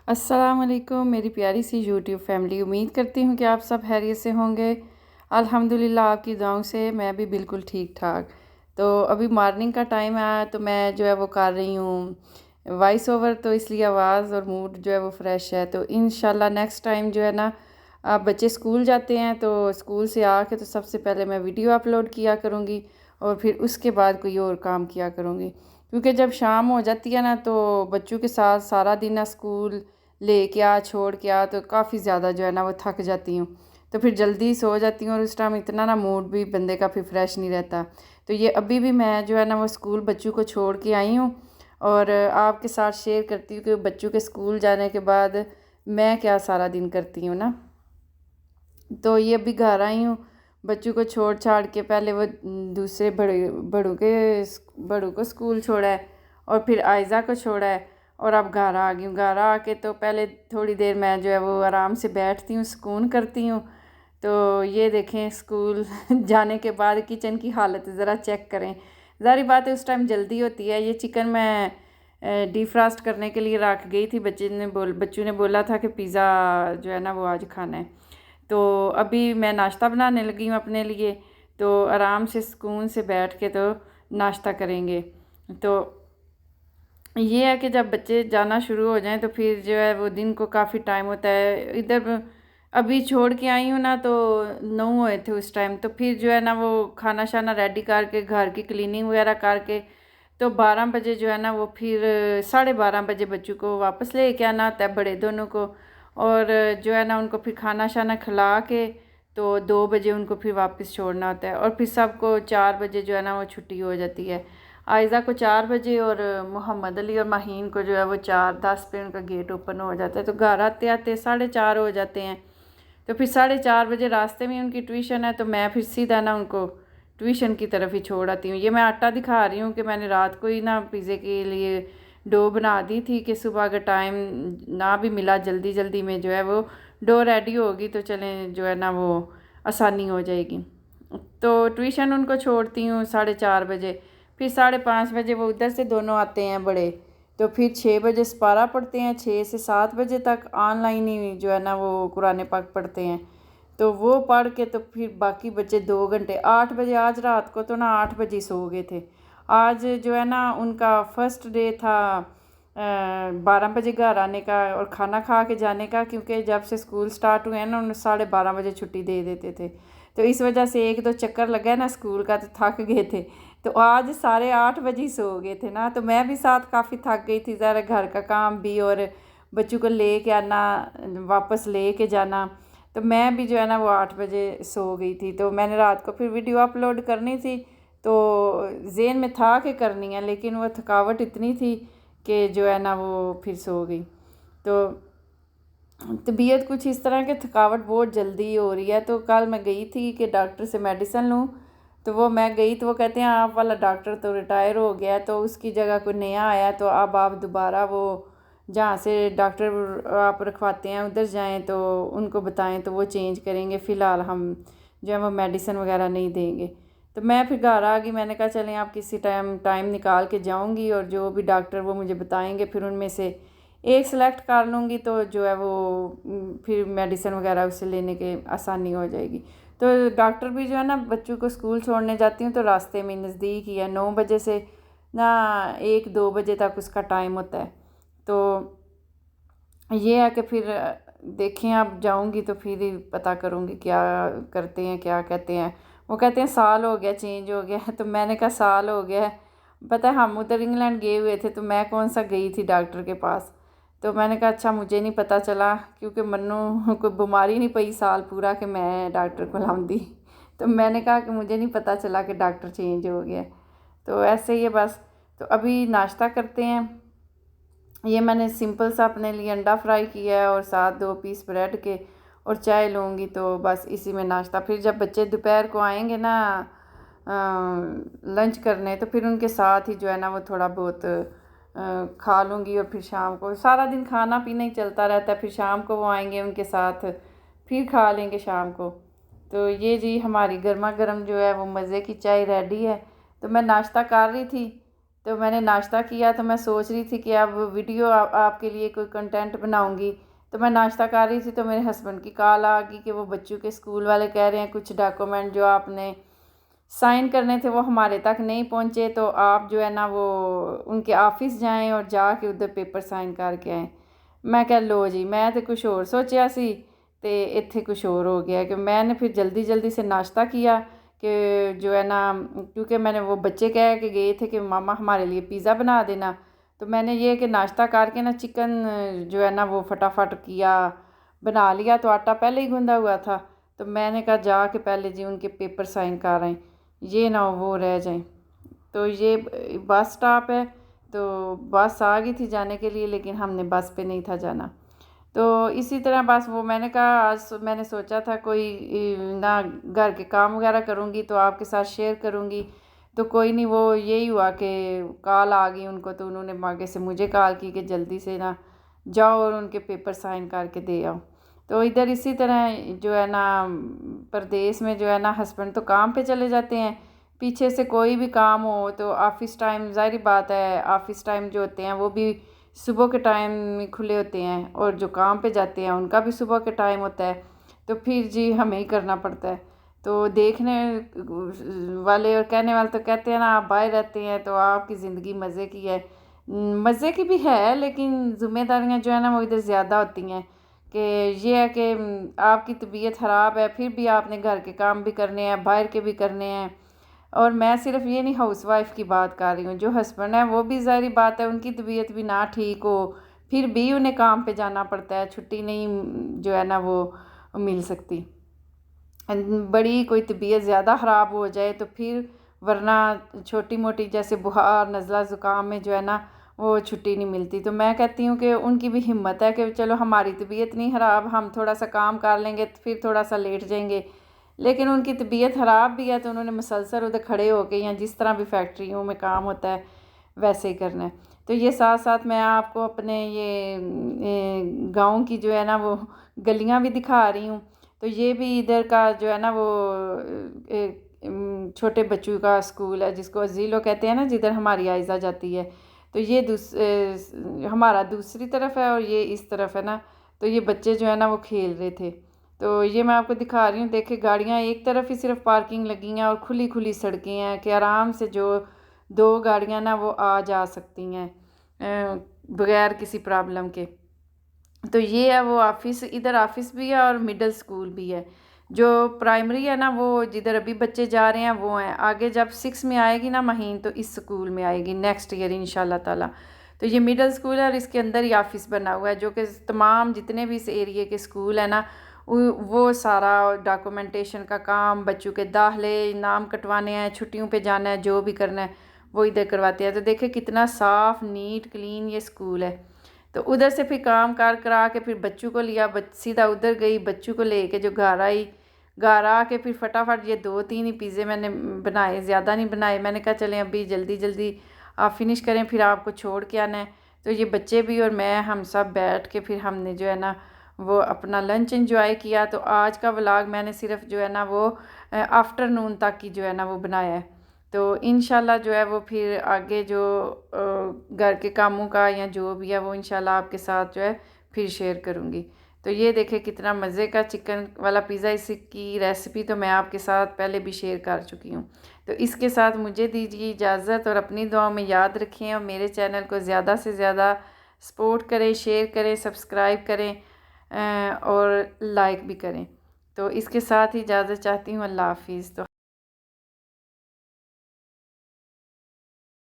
अस्सलाम वालेकुम मेरी प्यारी सी यूट्यूब फैमिली। उम्मीद करती हूँ कि आप सब खैरियत से होंगे। अल्हम्दुलिल्लाह आपकी दुआओं से मैं भी बिल्कुल ठीक ठाक। तो अभी मॉर्निंग का टाइम आया तो मैं जो है वो कर रही हूँ वॉइस ओवर, तो इसलिए आवाज़ और मूड जो है वो फ्रेश है। तो इंशाल्लाह नेक्स्ट टाइम जो है ना, अब बच्चे स्कूल जाते हैं तो स्कूल से आके तो सबसे पहले मैं वीडियो अपलोड किया करूँगी और फिर उसके बाद कोई और काम किया करूँगी। क्योंकि जब शाम हो जाती है ना तो बच्चों के साथ सारा दिन ना स्कूल ले के आ छोड़ के आ तो काफ़ी ज़्यादा जो है ना वो थक जाती हूँ। तो फिर जल्दी सो जाती हूँ और उस टाइम इतना ना मूड भी बंदे का फिर फ्रेश नहीं रहता। तो ये अभी भी मैं जो है ना वो स्कूल बच्चों को छोड़ के आई हूँ और आपके साथ शेयर करती हूँ कि बच्चों के स्कूल जाने के बाद मैं क्या सारा दिन करती हूँ ना। तो ये अभी घर आई हूँ, बच्चों को छोड़ छाड़ के पहले वो दूसरे बड़ों को स्कूल छोड़ा है और फिर आयज़ा को छोड़ा है और अब घर आ गई हूँ। घर आके तो पहले थोड़ी देर मैं जो है वो आराम से बैठती हूँ, सुकून करती हूँ। तो ये देखें स्कूल जाने के बाद किचन की हालत ज़रा चेक करें। ज़ाहिर बात है उस टाइम जल्दी होती है। ये चिकन मैं डिफ्रास्ट करने के लिए रख गई थी। बच्चों ने बोला था कि पिज़्ज़ा जो है ना वो आज खाना है। तो अभी मैं नाश्ता बनाने लगी हूँ अपने लिए। तो आराम से सुकून से बैठ के तो नाश्ता करेंगे। तो ये है कि जब बच्चे जाना शुरू हो जाएं तो फिर जो है वो दिन को काफ़ी टाइम होता है। इधर अभी छोड़ के आई हूँ ना तो 9 हुए थे उस टाइम। तो फिर जो है ना वो खाना शाना रेडी करके घर की क्लीनिंग वगैरह करके तो 12 बजे जो है ना वो फिर 12:30 बजे बच्चों को वापस ले के आना होता है, बड़े दोनों को। और जो है ना उनको फिर खाना शाना खिला के तो 2 बजे उनको फिर वापस छोड़ना होता है और फिर सबको 4 बजे जो है ना वो छुट्टी हो जाती है। आयज़ा को 4 बजे और मोहम्मद अली और माहीन को जो है वो 4:10 पे उनका गेट ओपन हो जाता है। तो घर आते आते 4:30 हो जाते हैं। तो फिर 4:30 बजे रास्ते में उनकी ट्यूशन है तो मैं फिर सीधा ना उनको ट्यूशन की तरफ ही छोड़ आती हूँ। ये मैं आटा दिखा रही हूँ कि मैंने रात को ही ना पिज़्ज़े के लिए डो बना दी थी कि सुबह का टाइम ना भी मिला, जल्दी जल्दी में जो है वो डो रेडी होगी तो चलें जो है ना वो आसानी हो जाएगी। तो ट्यूशन उनको छोड़ती हूँ 4:30 बजे। फिर 5:30 बजे वो उधर से दोनों आते हैं बड़े। तो फिर 6 बजे सपारा पढ़ते हैं, 6 से 7 बजे तक ऑनलाइन ही जो है ना वो कुरान पाक पढ़ते हैं। तो वो पढ़ के तो फिर बाकी बच्चे 2 घंटे 8 बजे, आज रात को तो ना 8 बजे सो गए थे। आज जो है ना उनका फर्स्ट डे था 12 बजे घर आने का और खाना खा के जाने का, क्योंकि जब से स्कूल स्टार्ट हुए हैं ना उन्हें 12:30 बजे छुट्टी दे देते थे। तो इस वजह से 1-2 चक्कर लगा ना स्कूल का तो थक गए थे। तो आज 8:30 बजे ही सो गए थे ना, तो मैं भी साथ काफ़ी थक गई थी। ज़रा घर का काम भी और बच्चों को ले के आना, वापस ले के जाना। तो मैं भी जो है ना वो 8 बजे सो गई थी। तो मैंने रात को फिर वीडियो अपलोड करनी थी तो ज़हन में था कि करनी है, लेकिन वो थकावट इतनी थी कि जो है ना वो फिर सो गई। तो तबीयत कुछ इस तरह की थकावट बहुत जल्दी हो रही है। तो कल मैं गई थी कि डॉक्टर से मेडिसिन लूँ। तो वो मैं गई तो वो कहते हैं आप वाला डॉक्टर तो रिटायर हो गया है, तो उसकी जगह कोई नया आया, तो अब आप दोबारा वो जहाँ से डॉक्टर आप रखवाते हैं उधर जाएं तो उनको बताएं तो वो चेंज करेंगे। फ़िलहाल हम जो है वो मेडिसिन वगैरह नहीं देंगे। तो मैं फिर घर आ गई। मैंने कहा चलें आप किसी टाइम निकाल के जाऊंगी और जो भी डॉक्टर वो मुझे बताएंगे फिर उनमें से एक सेलेक्ट कर लूँगी तो जो है वो फिर मेडिसिन वगैरह उसे लेने के आसानी हो जाएगी। तो डॉक्टर भी जो है ना बच्चों को स्कूल छोड़ने जाती हूँ तो रास्ते में नज़दीक ही है। 9 बजे से ना 1-2 बजे तक उसका टाइम होता है। तो ये है कि फिर देखें अब जाऊंगी तो फिर ही पता करूंगी क्या करते हैं क्या कहते हैं। वो कहते हैं साल हो गया चेंज हो गया है। तो मैंने कहा साल हो गया है, पता है हम उधर इंग्लैंड गए हुए थे तो मैं कौन सा गई थी डॉक्टर के पास। तो मैंने कहा अच्छा मुझे नहीं पता चला, क्योंकि मन्नू कोई बीमारी नहीं पई साल पूरा कि मैं डॉक्टर को लाऊंगी। तो मैंने कहा कि मुझे नहीं पता चला कि डॉक्टर चेंज हो गया। तो ऐसे ही है बस। तो अभी नाश्ता करते हैं। ये मैंने सिंपल सा अपने लिए अंडा फ्राई किया है और साथ 2 पीस ब्रेड के और चाय लूँगी। तो बस इसी में नाश्ता। फिर जब बच्चे दोपहर को आएंगे ना लंच करने तो फिर उनके साथ ही जो है ना वो थोड़ा बहुत खा लूँगी। और फिर शाम को सारा दिन खाना पीना ही चलता रहता है। फिर शाम को वो आएंगे उनके साथ फिर खा लेंगे शाम को। तो ये जी हमारी गर्मा गर्म जो है वो मज़े की चाय रेडी है। तो मैं नाश्ता कर रही थी तो मैंने नाश्ता किया। तो मैं सोच रही थी कि अब वीडियो आपके लिए कोई कंटेंट बनाऊंगी। तो मैं नाश्ता कर रही थी तो मेरे हस्बैंड की कॉल आ गई कि वो बच्चों के स्कूल वाले कह रहे हैं कुछ डॉक्यूमेंट जो आपने साइन करने थे वो हमारे तक नहीं पहुँचे, तो आप जो है ना वो उनके ऑफिस जाएं और जाके उधर पेपर साइन करके आएँ। मैं कह लो जी, मैं तो कुछ और सोचा सी ते इत्थे कुछ और हो गया कि मैंने फिर जल्दी जल्दी से नाश्ता किया कि जो है ना, क्योंकि मैंने वो बच्चे कह के गए थे कि मामा हमारे लिए पिज़्ज़ा बना देना। तो मैंने ये कि नाश्ता करके ना चिकन जो है ना वो फटाफट किया, बना लिया। तो आटा पहले ही गूंदा हुआ था। तो मैंने कहा जाके पहले जी उनके पेपर साइन कर आएँ, ये ना वो रह जाएं। तो ये बस स्टॉप है, तो बस आ गई थी जाने के लिए, लेकिन हमने बस पे नहीं था जाना। तो इसी तरह बस वो मैंने कहा आज मैंने सोचा था कोई ना घर के काम वगैरह करूँगी तो आपके साथ शेयर करूँगी। तो कोई नहीं, वो यही हुआ कि कॉल आ गई उनको, तो उन्होंने आगे से मुझे कॉल की कि जल्दी से ना जाओ और उनके पेपर साइन करके दे आओ। तो इधर इसी तरह जो है ना प्रदेश में जो है ना हस्बैंड तो काम पे चले जाते हैं, पीछे से कोई भी काम हो तो ऑफ़िस टाइम, ज़ाहिर बात है ऑफ़िस टाइम जो होते हैं वो भी सुबह के टाइम में खुले होते हैं, और जो काम पे जाते हैं उनका भी सुबह के टाइम होता है। तो फिर जी हमें ही करना पड़ता है। तो देखने वाले और कहने वाले तो कहते हैं ना आप बाहर रहते हैं तो आपकी ज़िंदगी मज़े की है। मज़े की भी है, लेकिन ज़िम्मेदारियाँ जो है ना वो इधर ज़्यादा होती हैं कि ये है कि आपकी तबीयत ख़राब है फिर भी आपने घर के काम भी करने हैं, बाहर के भी करने हैं। और मैं सिर्फ ये नहीं हाउसवाइफ की बात कर रही हूँ, जो हस्बैंड है वो भी ज़ाहिर बात है उनकी तबीयत भी ना ठीक हो फिर भी उन्हें काम पे जाना पड़ता है, छुट्टी नहीं जो है ना वो मिल सकती। बड़ी कोई तबीयत ज़्यादा ख़राब हो जाए तो फिर, वरना छोटी मोटी जैसे बुखार नज़ला ज़ुकाम में जो है ना वो छुट्टी नहीं मिलती। तो मैं कहती हूँ कि उनकी भी हिम्मत है कि चलो हमारी तबीयत नहीं ख़राब, हम थोड़ा सा काम कर लेंगे फिर थोड़ा सा लेट जाएंगे। लेकिन उनकी तबीयत ख़राब भी है तो उन्होंने मुसलसल उधर खड़े होकर या जिस तरह भी फैक्ट्रियों में काम होता है वैसे ही करना है। तो ये साथ साथ मैं आपको अपने ये गांव की जो है ना वो गलियां भी दिखा रही हूँ। तो ये भी इधर का जो है ना वो छोटे बच्चों का स्कूल है जिसको अजीलो कहते हैं ना, जिधर हमारी आयज़ा जाती है। तो ये हमारा दूसरी तरफ है और ये इस तरफ है ना। तो ये बच्चे जो है ना वो खेल रहे थे। तो ये मैं आपको दिखा रही हूँ, देखिए गाड़ियाँ एक तरफ ही सिर्फ पार्किंग लगी हैं और खुली खुली सड़कें हैं कि आराम से जो दो गाड़ियाँ ना वो आ जा सकती हैं बगैर किसी प्रॉब्लम के। तो ये है वो ऑफिस, इधर ऑफिस भी है और मिडिल स्कूल भी है। जो प्राइमरी है ना वो जिधर अभी बच्चे जा रहे हैं वो हैं, आगे जब 6 में आएगी ना महीन तो इस स्कूल में आएगी नेक्स्ट ईयर इंशाल्लाह ताला। तो ये मिडिल स्कूल है और इसके अंदर ही ऑफिस बना हुआ है, जो कि तमाम जितने भी इस एरिए के स्कूल है ना वो सारा डॉक्यूमेंटेशन का काम, बच्चों के दाखिले नाम कटवाने हैं, छुट्टियों पे जाना है, जो भी करना है वो इधर करवाते हैं। तो देखिए कितना साफ़ नीट क्लीन ये स्कूल है। तो उधर से फिर काम कार करा के फिर बच्चों को लिया, सीधा उधर गई, बच्चों को लेके जो घर आई, घर आके फिर फटाफट ये 2-3 ही पिज़्ज़े मैंने बनाए, ज़्यादा नहीं बनाए। मैंने कहा चलें अभी जल्दी जल्दी आप फिनिश करें फिर आपको छोड़ के आना है। तो ये बच्चे भी और मैं हम सब बैठ के फिर हमने जो है ना वो अपना लंच एंजॉय किया। तो आज का व्लॉग मैंने सिर्फ जो है ना वो आफ्टरनून तक की जो है ना वो बनाया है। तो इंशाल्लाह जो है वो फिर आगे जो घर के कामों का या जो भी है वो इंशाल्लाह आपके साथ जो है फिर शेयर करूँगी। तो ये देखें कितना मज़े का चिकन वाला पिज़्ज़ा, इसकी रेसिपी तो मैं आपके साथ पहले भी शेयर कर चुकी हूँ। तो इसके साथ मुझे दीजिए इजाज़त और अपनी दुआओं में याद रखें और मेरे चैनल को ज़्यादा से ज़्यादा सपोर्ट करें, शेयर करें, सब्सक्राइब करें और लाइक भी करें। तो इसके साथ ही इजाज़त चाहती हूँ। अल्लाह हाफिज़। तो